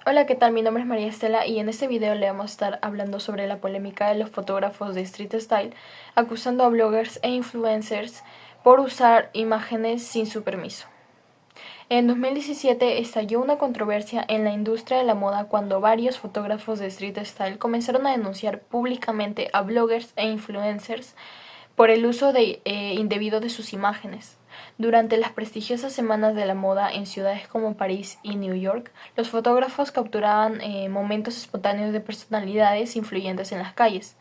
Hola, ¿qué tal? Mi nombre es María Estela y en este video le vamos a estar hablando sobre la polémica de los fotógrafos de street style acusando a bloggers e influencers por usar imágenes sin su permiso. En 2017 estalló una controversia en la industria de la moda cuando varios fotógrafos de street style comenzaron a denunciar públicamente a bloggers e influencers por el uso indebido de sus imágenes. Durante las prestigiosas semanas de la moda en ciudades como París y New York, los fotógrafos capturaban momentos espontáneos de personalidades influyentes en las calles,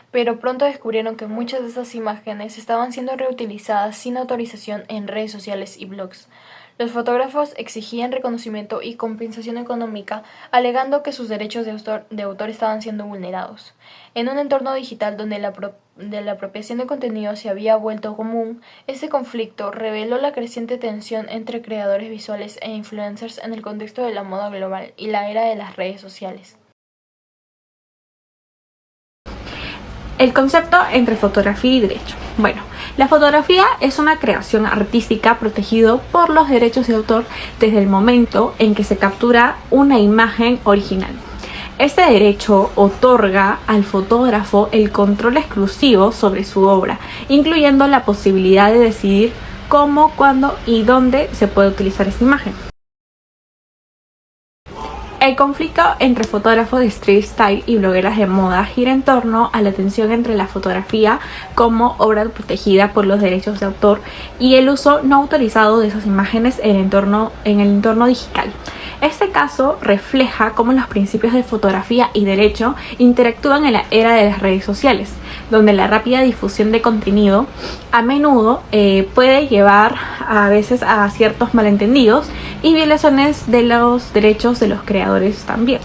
pero pronto descubrieron que muchas de esas imágenes estaban siendo reutilizadas sin autorización en redes sociales y blogs. Los fotógrafos exigían reconocimiento y compensación económica, alegando que sus derechos de autor estaban siendo vulnerados. En un entorno digital donde la apropiación de contenido se había vuelto común, este conflicto reveló la creciente tensión entre creadores visuales e influencers en el contexto de la moda global y la era de las redes sociales. El concepto entre fotografía y derecho. Bueno, la fotografía es una creación artística protegida por los derechos de autor desde el momento en que se captura una imagen original. Este derecho otorga al fotógrafo el control exclusivo sobre su obra, incluyendo la posibilidad de decidir cómo, cuándo y dónde se puede utilizar esa imagen. El conflicto entre fotógrafos de street style y blogueras de moda gira en torno a la tensión entre la fotografía como obra protegida por los derechos de autor y el uso no autorizado de esas imágenes en el entorno digital. Este caso refleja cómo los principios de fotografía y derecho interactúan en la era de las redes sociales, donde la rápida difusión de contenido a menudo puede llevar a veces a ciertos malentendidos y violaciones de los derechos de los creadores también.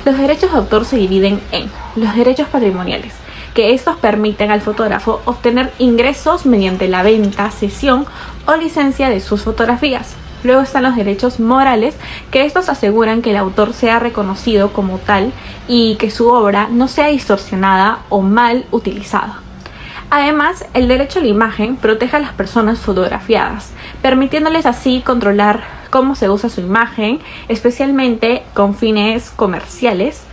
Los derechos de autor se dividen en los derechos patrimoniales, que estos permiten al fotógrafo obtener ingresos mediante la venta, cesión o licencia de sus fotografías. Luego están los derechos morales, que estos aseguran que el autor sea reconocido como tal y que su obra no sea distorsionada o mal utilizada. Además, el derecho a la imagen protege a las personas fotografiadas, permitiéndoles así controlar cómo se usa su imagen, especialmente con fines comerciales.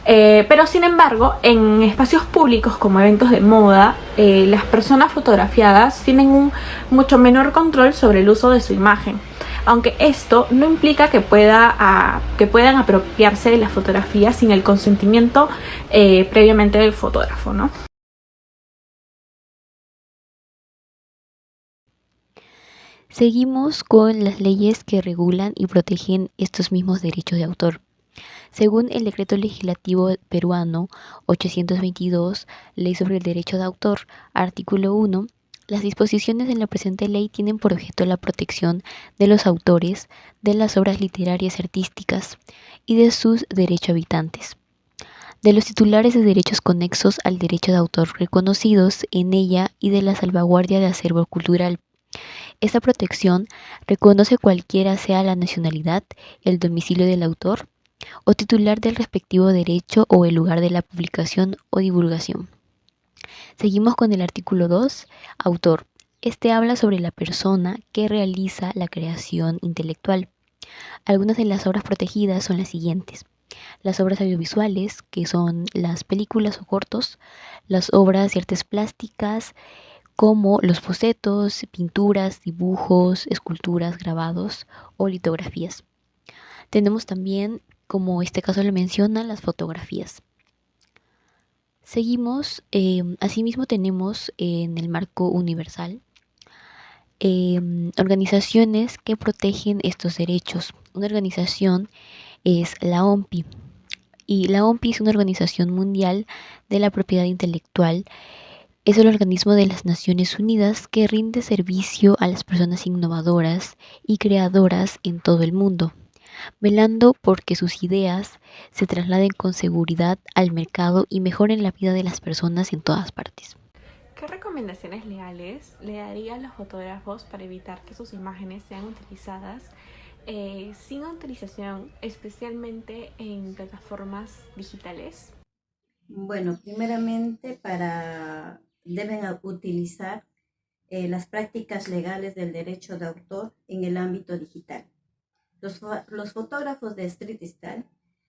Pero sin embargo, en espacios públicos como eventos de moda, las personas fotografiadas tienen un mucho menor control sobre el uso de su imagen, aunque esto no implica que puedan apropiarse de la fotografía sin el consentimiento previamente del fotógrafo, ¿no? Seguimos con las leyes que regulan y protegen estos mismos derechos de autor. Según el Decreto Legislativo Peruano 822, Ley sobre el Derecho de Autor, artículo 1, las disposiciones de la presente ley tienen por objeto la protección de los autores de las obras literarias y artísticas y de sus derechohabitantes, de los titulares de derechos conexos al derecho de autor reconocidos en ella y de la salvaguardia de acervo cultural. Esta protección reconoce cualquiera sea la nacionalidad, el domicilio del autor o titular del respectivo derecho o el lugar de la publicación o divulgación. Seguimos con el artículo 2, autor. Este habla sobre la persona que realiza la creación intelectual. Algunas de las obras protegidas son las siguientes: las obras audiovisuales, que son las películas o cortos, las obras de artes plásticas, como los bocetos, pinturas, dibujos, esculturas, grabados o litografías. Tenemos también, como este caso lo menciona, las fotografías. Seguimos, asimismo tenemos en el marco universal organizaciones que protegen estos derechos. Una organización es la OMPI, y la OMPI es una organización mundial de la propiedad intelectual. Es el organismo de las Naciones Unidas que rinde servicio a las personas innovadoras y creadoras en todo el mundo, velando por que sus ideas se trasladen con seguridad al mercado y mejoren la vida de las personas en todas partes. ¿Qué recomendaciones legales le daría a los fotógrafos para evitar que sus imágenes sean utilizadas sin autorización, especialmente en plataformas digitales? Bueno, primeramente deben utilizar las prácticas legales del derecho de autor en el ámbito digital. Los fotógrafos de street style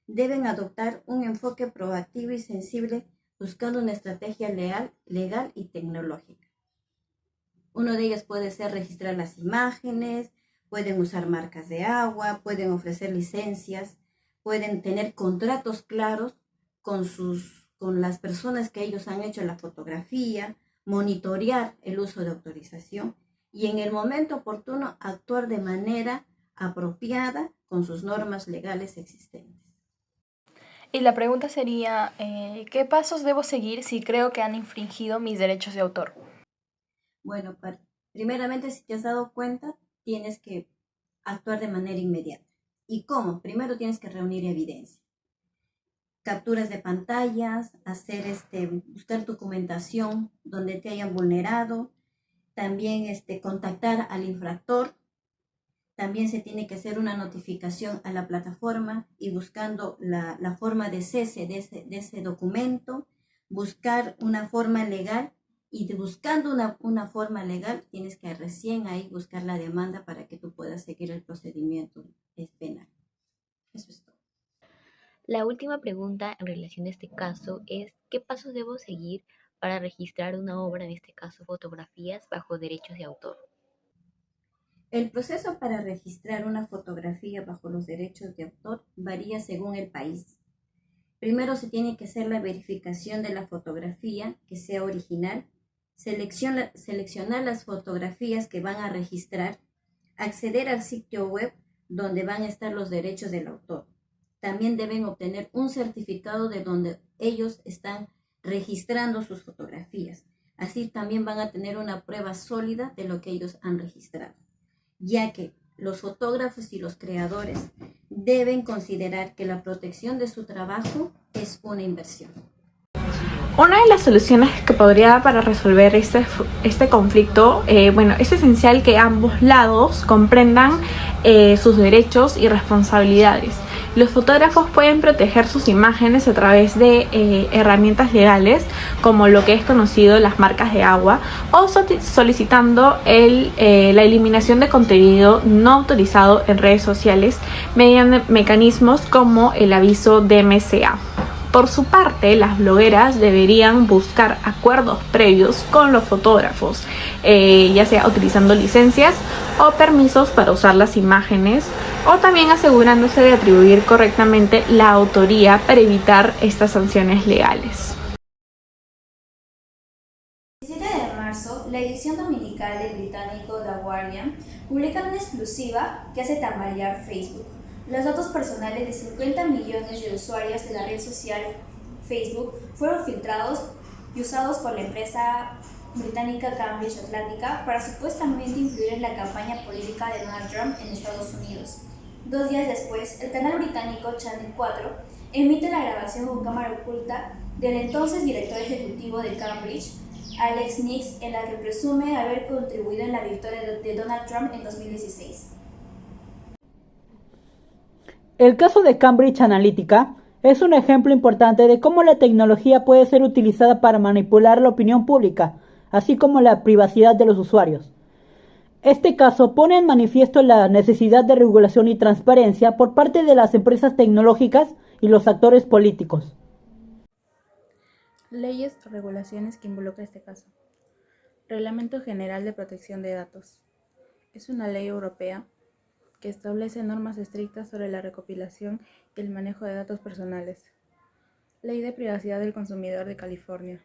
deben adoptar un enfoque proactivo y sensible buscando una estrategia legal y tecnológica. Uno de ellos puede ser registrar las imágenes, pueden usar marcas de agua, pueden ofrecer licencias, pueden tener contratos claros con las personas que ellos han hecho la fotografía, monitorear el uso de autorización y en el momento oportuno actuar de manera apropiada con sus normas legales existentes. Y la pregunta sería, ¿qué pasos debo seguir si creo que han infringido mis derechos de autor? Bueno, primeramente, si te has dado cuenta, tienes que actuar de manera inmediata. ¿Y cómo? Primero tienes que reunir evidencia. Capturas de pantallas, buscar documentación donde te hayan vulnerado, también contactar al infractor. También se tiene que hacer una notificación a la plataforma y buscando la forma de cese de ese documento, buscar una forma legal y buscando una forma legal tienes que recién ahí buscar la demanda para que tú puedas seguir el procedimiento penal. Eso es todo. La última pregunta en relación a este caso es, ¿qué pasos debo seguir para registrar una obra, en este caso fotografías, bajo derechos de autor? El proceso para registrar una fotografía bajo los derechos de autor varía según el país. Primero se tiene que hacer la verificación de la fotografía, que sea original, seleccionar las fotografías que van a registrar, acceder al sitio web donde van a estar los derechos del autor. También deben obtener un certificado de donde ellos están registrando sus fotografías. Así también van a tener una prueba sólida de lo que ellos han registrado, ya que los fotógrafos y los creadores deben considerar que la protección de su trabajo es una inversión. Una de las soluciones que podría dar para resolver este conflicto, es esencial que ambos lados comprendan sus derechos y responsabilidades. Los fotógrafos pueden proteger sus imágenes a través de herramientas legales, como lo que es conocido las marcas de agua, o solicitando la eliminación de contenido no autorizado en redes sociales mediante mecanismos como el aviso DMCA. Por su parte, las blogueras deberían buscar acuerdos previos con los fotógrafos, ya sea utilizando licencias o permisos para usar las imágenes, o también asegurándose de atribuir correctamente la autoría para evitar estas sanciones legales. El 17 de marzo, la edición dominical del británico The Guardian publica una exclusiva que hace tambalear Facebook. Los datos personales de 50 millones de usuarios de la red social Facebook fueron filtrados y usados por la empresa británica Cambridge Analytica para supuestamente influir en la campaña política de Donald Trump en Estados Unidos. 2 días después, el canal británico Channel 4 emite la grabación con cámara oculta del entonces director ejecutivo de Cambridge, Alex Nix, en la que presume haber contribuido en la victoria de Donald Trump en 2016. El caso de Cambridge Analytica es un ejemplo importante de cómo la tecnología puede ser utilizada para manipular la opinión pública, así como la privacidad de los usuarios. Este caso pone en manifiesto la necesidad de regulación y transparencia por parte de las empresas tecnológicas y los actores políticos. Leyes o regulaciones que involucra este caso. Reglamento General de Protección de Datos. Es una ley europea que establece normas estrictas sobre la recopilación y el manejo de datos personales. Ley de Privacidad del Consumidor de California.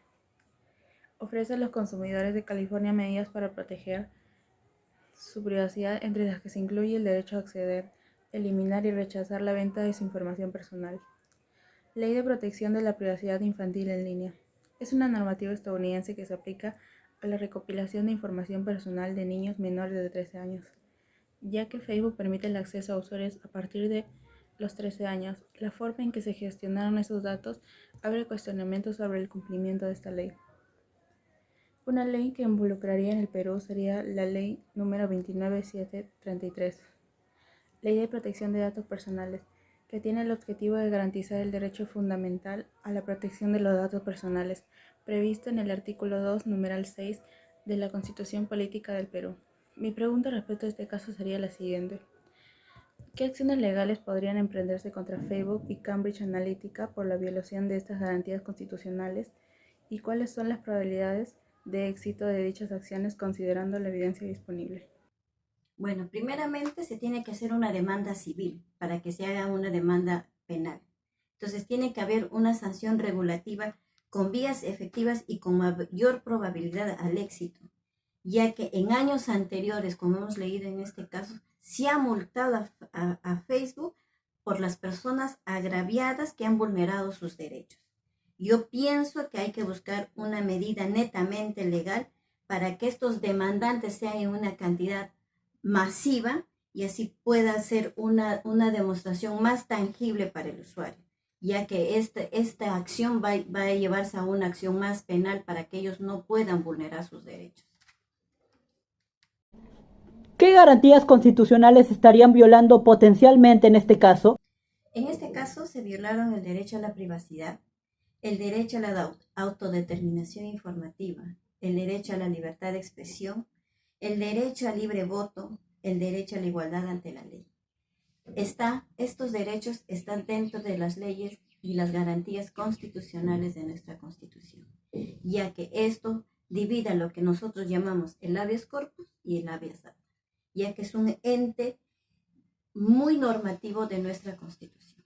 Ofrece a los consumidores de California medidas para proteger su privacidad, entre las que se incluye el derecho a acceder, eliminar y rechazar la venta de su información personal. Ley de Protección de la Privacidad Infantil en Línea. Es una normativa estadounidense que se aplica a la recopilación de información personal de niños menores de 13 años. Ya que Facebook permite el acceso a usuarios a partir de los 13 años, la forma en que se gestionaron esos datos abre cuestionamientos sobre el cumplimiento de esta ley. Una ley que involucraría en el Perú sería la Ley número 29733, Ley de Protección de Datos Personales, que tiene el objetivo de garantizar el derecho fundamental a la protección de los datos personales, previsto en el artículo 2, numeral 6 de la Constitución Política del Perú. Mi pregunta respecto a este caso sería la siguiente. ¿Qué acciones legales podrían emprenderse contra Facebook y Cambridge Analytica por la violación de estas garantías constitucionales? ¿Y cuáles son las probabilidades de éxito de dichas acciones considerando la evidencia disponible? Bueno, primeramente se tiene que hacer una demanda civil para que se haga una demanda penal. Entonces tiene que haber una sanción regulativa con vías efectivas y con mayor probabilidad al éxito, ya que en años anteriores, como hemos leído en este caso, se ha multado a Facebook por las personas agraviadas que han vulnerado sus derechos. Yo pienso que hay que buscar una medida netamente legal para que estos demandantes sean en una cantidad masiva y así pueda ser una demostración más tangible para el usuario, ya que esta acción va a llevarse a una acción más penal para que ellos no puedan vulnerar sus derechos. ¿Qué garantías constitucionales estarían violando potencialmente en este caso? En este caso se violaron el derecho a la privacidad, el derecho a la autodeterminación informativa, el derecho a la libertad de expresión, el derecho al libre voto, el derecho a la igualdad ante la ley. Estos derechos están dentro de las leyes y las garantías constitucionales de nuestra Constitución, ya que esto divide lo que nosotros llamamos el habeas corpus y el habeas data, ya que es un ente muy normativo de nuestra Constitución.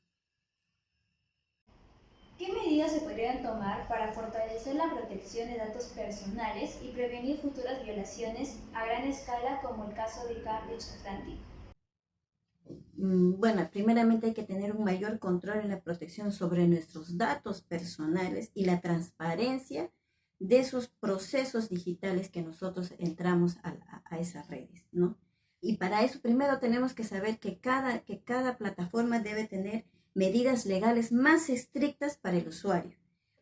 ¿Qué medidas se podrían tomar para fortalecer la protección de datos personales y prevenir futuras violaciones a gran escala como el caso de Cambridge Analytica? Bueno, primeramente hay que tener un mayor control en la protección sobre nuestros datos personales y la transparencia de esos procesos digitales que nosotros entramos a esas redes, ¿no? Y para eso primero tenemos que saber que cada plataforma debe tener medidas legales más estrictas para el usuario,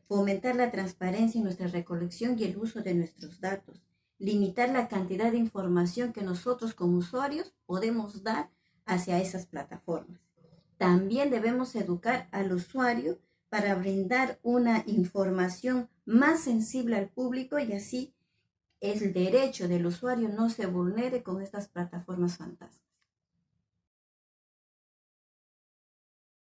fomentar la transparencia en nuestra recolección y el uso de nuestros datos, limitar la cantidad de información que nosotros como usuarios podemos dar hacia esas plataformas. También debemos educar al usuario para brindar una información más sensible al público y así el derecho del usuario no se vulnere con estas plataformas fantasmas.